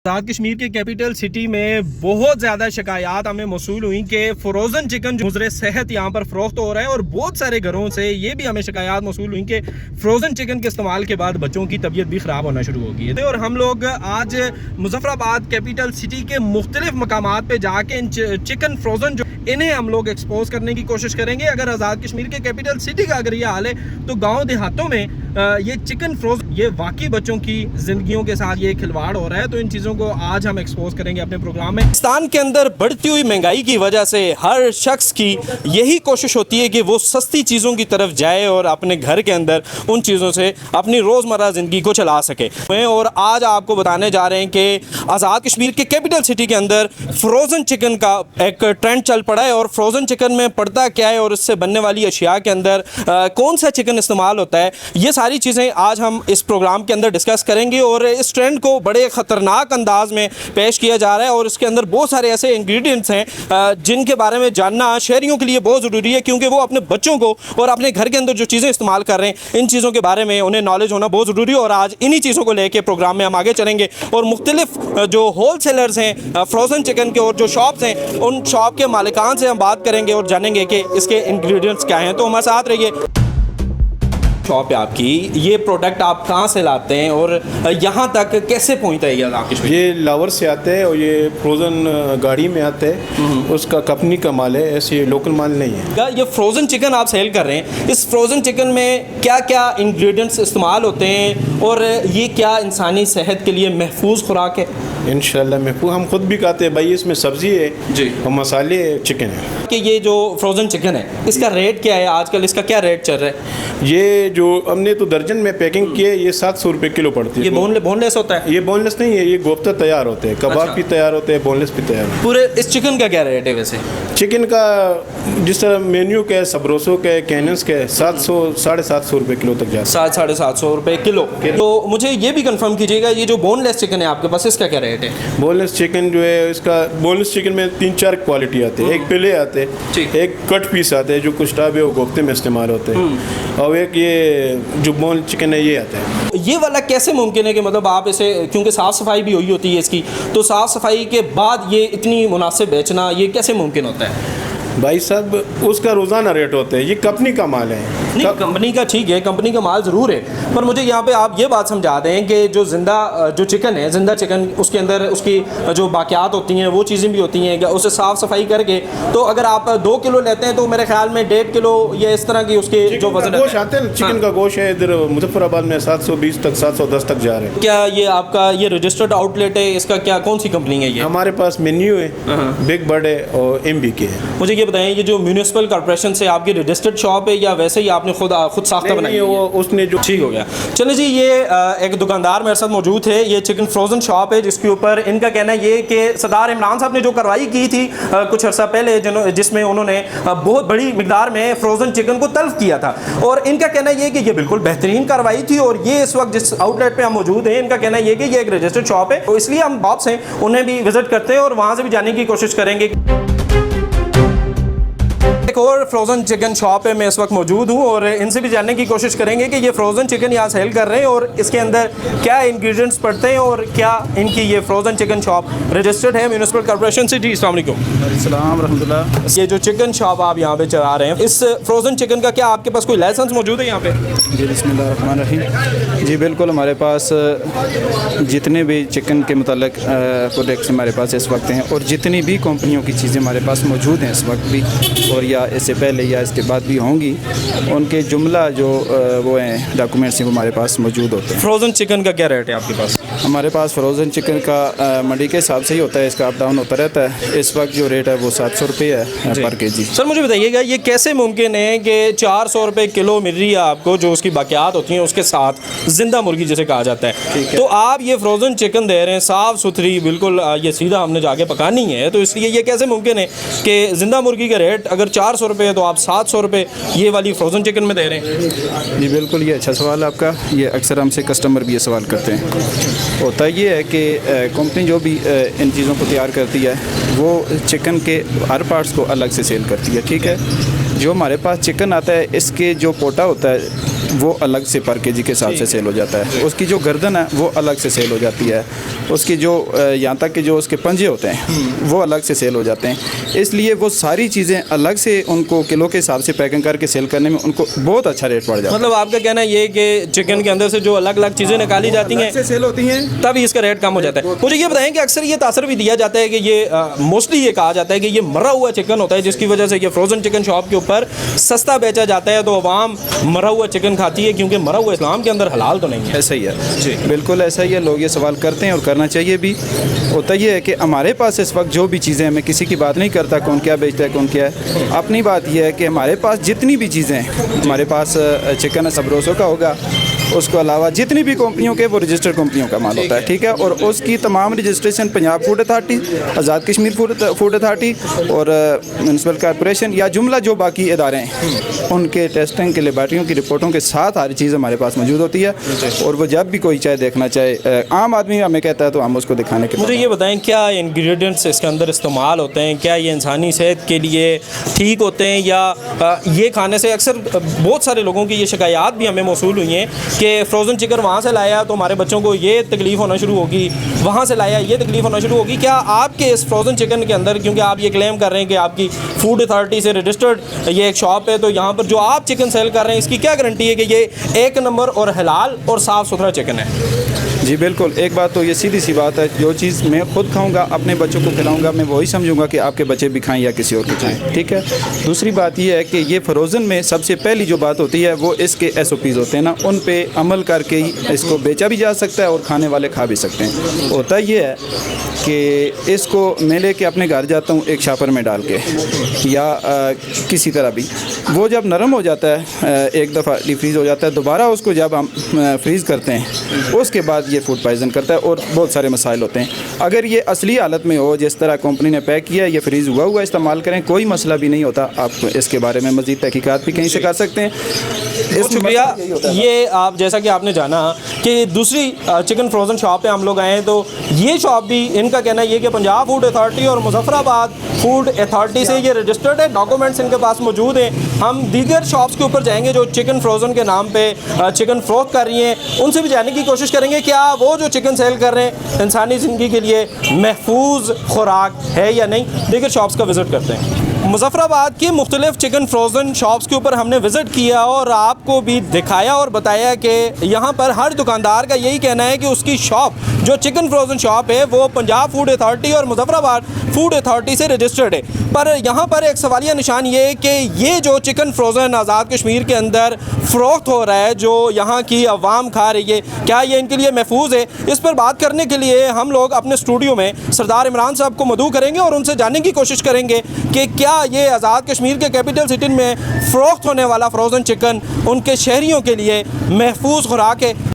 आज़ाद कश्मीर के capital city में बहुत ज़्यादा शिकायत हमें मौसूल हुई कि फ्रोज़न चिकन गुज़रे सेहत यहाँ पर फ़रोख्त हो रहा है और बहुत सारे घरों से ये भी हमें शिकायत मौसूल हुई कि फ्रोज़न चिकन के इस्तेमाल के बाद बच्चों की तबीयत भी ख़राब होना शुरू हो गई है। और हम लोग आज मुजफ्फराबाद कैपिटल सिटी के मुख्तलिफ मकामात पर जाके इन चिकन फ्रोज़न जो इन्हें हम लोग एक्सपोज करने की कोशिश करेंगे। अगर आज़ाद कश्मीर के कैपिटल सिटी का अगर ये हाल है तो गाँव देहातों में ये चिकन फ्रोज़न ये वाकई बच्चों की ज़िंदगियों के साथ ये खिलवाड़ हो रहा है। तो इन चीज़ों को आज हम एक्सपोज करेंगे अपने प्रोग्राम में। पाकिस्तान के अंदर बढ़ती हुई महंगाई की वजह से हर शख्स की यही कोशिश होती है कि वो सस्ती चीज़ों की तरफ जाए और अपने घर के अंदर उन चीज़ों से अपनी रोज़मर्रा ज़िंदगी को चला सके। और आज आपको बताने जा रहे हैं कि आज़ाद कश्मीर के कैपिटल सिटी के अंदर फ्रोज़न चिकन का एक ट्रेंड चल पड़ा है। और फ्रोज़न चिकन में पड़ता क्या है और इससे बनने वाली अशिया के अंदर कौन सा चिकन इस्तेमाल होता है, ये सारी चीज़ें आज हम इस प्रोग्राम के अंदर डिस्कस करेंगे। और इस ट्रेंड को बड़े ख़तरनाक अंदाज में पेश किया जा रहा है और इसके अंदर बहुत सारे ऐसे इंग्रेडिएंट्स हैं जिनके बारे में जानना शहरियों के लिए बहुत ज़रूरी है, क्योंकि वो अपने बच्चों को और अपने घर के अंदर जो चीज़ें इस्तेमाल कर रहे हैं इन चीज़ों के बारे में उन्हें नॉलेज होना बहुत ज़रूरी है। और आज इन्हीं चीज़ों को लेकर प्रोग्राम में हम आगे चलेंगे और मुख्तलिफ जो होल सेलर्स हैं फ्रोज़न चिकन के और जो शॉप्स हैं उन शॉप के मालिकान से हम बात करेंगे और जानेंगे कि इसके इंग्रेडिएंट्स क्या हैं। तो हमारे साथ रहिए। शॉप है आपकी, ये प्रोडक्ट आप कहाँ से लाते हैं और यहाँ तक कैसे पहुँचता है आपके? ये लावर से आते हैं और ये फ्रोज़न गाड़ी में आते हैं, उसका कंपनी का माल है, ऐसे लोकल माल नहीं है। ये फ्रोज़न चिकन आप सेल कर रहे हैं, इस फ्रोज़न चिकन में क्या क्या इंग्रेडिएंट्स इस्तेमाल होते हैं और ये क्या इंसानी सेहत के लिए महफूज खुराक है? इंशाल्लाह महफूज, हम खुद भी खाते हैं भाई। इसमें सब्ज़ी है जी और मसाले चिकन है। कि ये जो फ्रोज़न चिकन है इसका रेट क्या है आजकल, इसका क्या रेट चल रहा है? ये जो हमने तो दर्जन में पैकिंग की है, ये 700 रुपये किलो पड़ती है। ये बोनलेस होता है? ये बोनलेस नहीं है, ये गोफ्ता तैयार होते हैं, कबाब भी तैयार होते हैं, बोनलेस भी तैयार। पूरे इस चिकन का क्या रेट है वैसे? चिकन का जिस तरह मेन्यू का है, सबरोसो का है, कैनस का है, 700 750 रुपये किलो तक जाता है। 700-750 रुपये किलो। तो मुझे ये भी कंफर्म कीजिएगा, ये जो बोनलेस चिकन है आपके पास इसका क्या रेट है? बोनलेस चिकन जो है, इसका बोनलेस चिकन में 3-4 क्वालिटी आते हैं। एक पिले आते हैं, एक कट पीस आते हैं जो कुश्ताब है वो गोफ्ते में इस्तेमाल होते हैं, और एक ये जो बोन चिकन है ये आता है। ये वाला कैसे मुमकिन है कि मतलब आप इसे, क्योंकि साफ़ सफाई भी हुई होती है इसकी, तो साफ़ सफाई के बाद ये इतनी मुनासिब बेचना ये कैसे मुमकिन होता है? भाई साहब उसका रोज़ाना रेट होता है, ये कंपनी का माल है। नहीं कंपनी का ठीक है, कंपनी का माल ज़रूर है, पर मुझे यहाँ पे आप ये बात समझा दें कि जो जो चिकन है, जिंदा चिकन, उसके अंदर उसकी जो बाकियात होती हैं वो चीज़ें भी होती हैं, उसे साफ़ सफाई करके तो अगर आप 2 किलो लेते हैं तो मेरे ख्याल में 1.5 किलो या इस तरह की उसके जो वजन गोश्त आते हैं, चिकन का गोश्त है इधर मुजफ्फराबाद में 720 तक 710 तक जा रहे हैं। क्या ये आपका ये रजिस्टर्ड आउटलेट है, इसका क्या कौन सी कंपनी है ये? हमारे पास मेन्यू है, बिग बर्ड है और MBK है। मुझे ये बताएं, ये जो म्यूनिसिपल कॉर्पोरेशन से आपकी रजिस्टर्ड शॉप है या वैसे ही आपने खुद साख्ता बनाई है? वो उसने जो ठीक हो गया। चलो जी, ये एक दुकानदार मेरे साथ मौजूद है, ये चिकन फ्रोज़न शॉप है जिसके ऊपर इनका कहना ये कि सरदार इमरान साहब ने जो कार्रवाई की थी कुछ अर्सा पहले, जिसमें उन्होंने बहुत बड़ी मिकदार में फ्रोज़न चिकन को तल्फ किया था, और इनका कहना ये कि ये बिल्कुल बेहतरीन कार्रवाई थी। और ये इस वक्त जिस आउटलेट पे हम मौजूद हैं, इनका कहना ये कि ये एक रजिस्टर्ड शॉप है, तो इसलिए हम बॉस हैं उन्हें भी विजिट करते हैं और वहाँ से भी जाने की कोशिश करेंगे। एक और फ्रोज़न चिकन शॉप है, मैं इस वक्त मौजूद हूँ और इनसे भी जानने की कोशिश करेंगे कि ये फ्रोज़न चिकन यहाँ सेल कर रहे हैं और इसके अंदर क्या इंग्रेडिएंट्स पड़ते हैं और क्या इनकी ये फ्रोज़न चिकन शॉप रजिस्टर्ड है म्यूनिसिपल कॉर्पोरेशन से। जी अस्सलाम वालेकुम। रहमतुल्लाह। ये जो चिकन शॉप आप यहाँ पे चला रहे हैं, इस फ्रोज़न चिकन का क्या आपके पास कोई लाइसेंस मौजूद है यहाँ पे? जी बिस्मिल्लाहिर्रहमानिर्रहीम। जी बिल्कुल, हमारे पास जितने भी चिकन के मुताल्लिक़ प्रोडक्ट्स हमारे पास इस वक्त हैं और जितनी भी कंपनियों की चीज़ें हमारे पास मौजूद हैं इस वक्त भी और या इससे पहले या इसके बाद भी होंगी, उनके जुमला जो वो हैं डॉक्यूमेंट्स हैं वो हमारे पास मौजूद होते हैं। फ्रोज़न चिकन का क्या रेट है आपके पास? हमारे पास फ्रोज़न चिकन का मंडी के हिसाब से ही होता है, इसका अप डाउन होता रहता है। इस वक्त जो रेट है वो 700 रुपये है पर केजी। सर मुझे बताइएगा, ये कैसे मुमकिन है कि 400 रुपये किलो मिल रही है आपको, जो उसकी बाकियात होती हैं उसके साथ जिंदा मुर्गी जिसे कहा जाता है, तो आप ये फ्रोज़न चिकन दे रहे हैं साफ़ सुथरी बिल्कुल, ये सीधा हमने जाके पकानी है, तो इसलिए ये कैसे मुमकिन है कि जिंदा मुर्गी का रेट अगर 400 रुपये है तो आप 700 रुपये ये वाली फ्रोज़न चिकन में दे रहे हैं? जी बिल्कुल, ये अच्छा सवाल है आपका। ये अक्सर हमसे कस्टमर भी ये सवाल करते हैं। होता ये है कि कंपनी जो भी इन चीज़ों को तैयार करती है वो चिकन के हर पार्ट्स को अलग से सेल करती है, ठीक है। जो हमारे पास चिकन आता है, इसके जो पोटा होता है वो अलग से पर केजी के हिसाब से सेल हो जाता है। उसकी जो गर्दन है वो अलग से सेल हो जाती है। उसकी जो यहाँ तक कि जो उसके पंजे होते हैं वो अलग से सेल हो जाते हैं। इसलिए वो सारी चीज़ें अलग से उनको किलो के हिसाब से पैकिंग करके सेल करने में उनको बहुत अच्छा रेट पड़ जाता है। मतलब आपका कहना ये कि चिकन के अंदर से जो अलग अलग चीज़ें निकाली जाती हैं से सेल होती हैं, तभी इसका रेट कम हो जाता है। मुझे ये बताएं कि अक्सर ये तासर भी दिया जाता है कि ये मोस्टली ये कहा जाता है कि ये मरा हुआ चिकन होता है, जिसकी वजह से ये फ्रोज़न चिकन शॉप के ऊपर सस्ता बेचा जाता है, तो अवाम मरा हुआ चिकन खाती है, क्योंकि मरा हुआ इस्लाम के अंदर हलाल तो नहीं है। ऐसा ही है जी, बिल्कुल ऐसा ही है। लोग ये सवाल करते हैं और करना चाहिए भी। होता ये है कि हमारे पास इस वक्त जो भी चीज़ें हैं, मैं किसी की बात नहीं करता कौन क्या बेचता है कौन क्या है, अपनी बात ये है कि हमारे पास जितनी भी चीज़ें हैं, हमारे पास चिकन सबरोसो का होगा, उसके अलावा जितनी भी कंपनियों के वो रजिस्टर्ड कंपनियों का माल होता है, ठीक है। और उसकी तमाम registration Punjab food authority, Azad Kashmir food authority और म्यूनसिपल कॉर्पोरेशन या जुमला जो बाकी इदारे हैं उनके टेस्टिंग के लेबॉर्ट्रियों की रिपोर्टों के साथ हर चीज़ हमारे पास मौजूद होती है। और वो जब भी कोई चाहे देखना चाहे, आम आदमी हमें कहता है तो हम उसको दिखाने के। मुझे ये बताएं क्या इंग्रेडिएंट्स इसके अंदर इस्तेमाल होते हैं, क्या ये इंसानी सेहत के लिए ठीक होते हैं, या ये खाने से अक्सर बहुत सारे लोगों की ये शिकायत भी हमें मौसूल हुई हैं कि फ़्रोज़न चिकन वहाँ से लाया तो हमारे बच्चों को ये तकलीफ़ होना शुरू होगी, वहाँ से लाया ये तकलीफ़ होना शुरू होगी। क्या आपके इस फ्रोज़न चिकन के अंदर, क्योंकि आप ये क्लेम कर रहे हैं कि आपकी फूड अथॉरिटी से रजिस्टर्ड ये एक शॉप है, तो यहाँ पर जो आप चिकन सेल कर रहे हैं इसकी क्या गारंटी है कि ये एक नंबर और हलाल और साफ़ सुथरा चिकन है? जी बिल्कुल, एक बात तो ये सीधी सी बात है, जो चीज़ मैं खुद खाऊंगा अपने बच्चों को खिलाऊंगा, मैं वही समझूंगा कि आपके बच्चे भी खाएं या किसी और को खाएं, ठीक है। दूसरी बात ये है कि ये फ्रोज़न में सबसे पहली जो बात होती है वो इसके SOPs होते हैं ना, उन पे अमल करके ही इसको बेचा भी जा सकता है और खाने वाले खा भी सकते हैं। होता ये है कि इसको मैं लेके अपने घर जाता हूँ एक शापर में डाल के या किसी तरह भी, वो जब नरम हो जाता है, एक दफ़ा डिफ्रीज़ हो जाता है, दोबारा उसको जब हम फ्रीज़ करते हैं उसके बाद ये फूड पॉइज़न करता है और बहुत सारे मसाइल होते हैं। अगर ये असली हालत में हो जिस तरह कंपनी ने पैक किया, ये फ्रीज़ हुआ इस्तेमाल करें, कोई मसला भी नहीं होता। आप इसके बारे में मज़ीद तहकीकात भी कहीं से कर सकते हैं। बहुत शुक्रिया। ये आप जैसा कि आपने जाना कि दूसरी चिकन फ्रोज़न शॉप पे हम लोग आए हैं, तो ये शॉप भी इनका कहना ये कि पंजाब फूड अथॉरिटी और मुजफ्फराबाद फूड अथॉरिटी से ये रजिस्टर्ड है, डॉक्यूमेंट्स इनके पास मौजूद हैं। हम दीगर शॉप्स के ऊपर जाएंगे जो चिकन फ्रोज़न के नाम पे चिकन फ़रोख्त कर रही हैं, उनसे भी जानने की कोशिश करेंगे क्या वो जो चिकन सेल कर रहे हैं इंसानी ज़िंदगी के लिए महफूज खुराक है या नहीं। दीगर शॉप्स का विज़िट करते हैं। मुजफ्फराबाद की मुख्तलिफ चिकन फ्रोज़न शॉप्स के ऊपर हमने विज़िट किया और आपको भी दिखाया और बताया कि यहाँ पर हर दुकानदार का यही कहना है कि उसकी शॉप जो चिकन फ्रोज़न शॉप है वो पंजाब फूड अथॉरिटी और मुजफ्फराबाद फूड अथॉरिटी से रजिस्टर्ड है। पर यहाँ पर एक सवालिया निशान ये है कि ये जो चिकन फ्रोज़न आज़ाद कश्मीर के अंदर फ़रोख्त हो रहा है, जो यहाँ की अवाम खा रही है, क्या ये इनके लिए महफूज है? इस पर बात करने के लिए हम लोग अपने स्टूडियो में सरदार इमरान साहब को मदऊ करेंगे और उनसे जानने की कोशिश करेंगे कि क्या ये आज़ाद कश्मीर के कैपिटल सिटी में फ़रोख्त होने वाला फ्रोज़न चिकन उनके शहरियों के लिए महफूज खुराक है।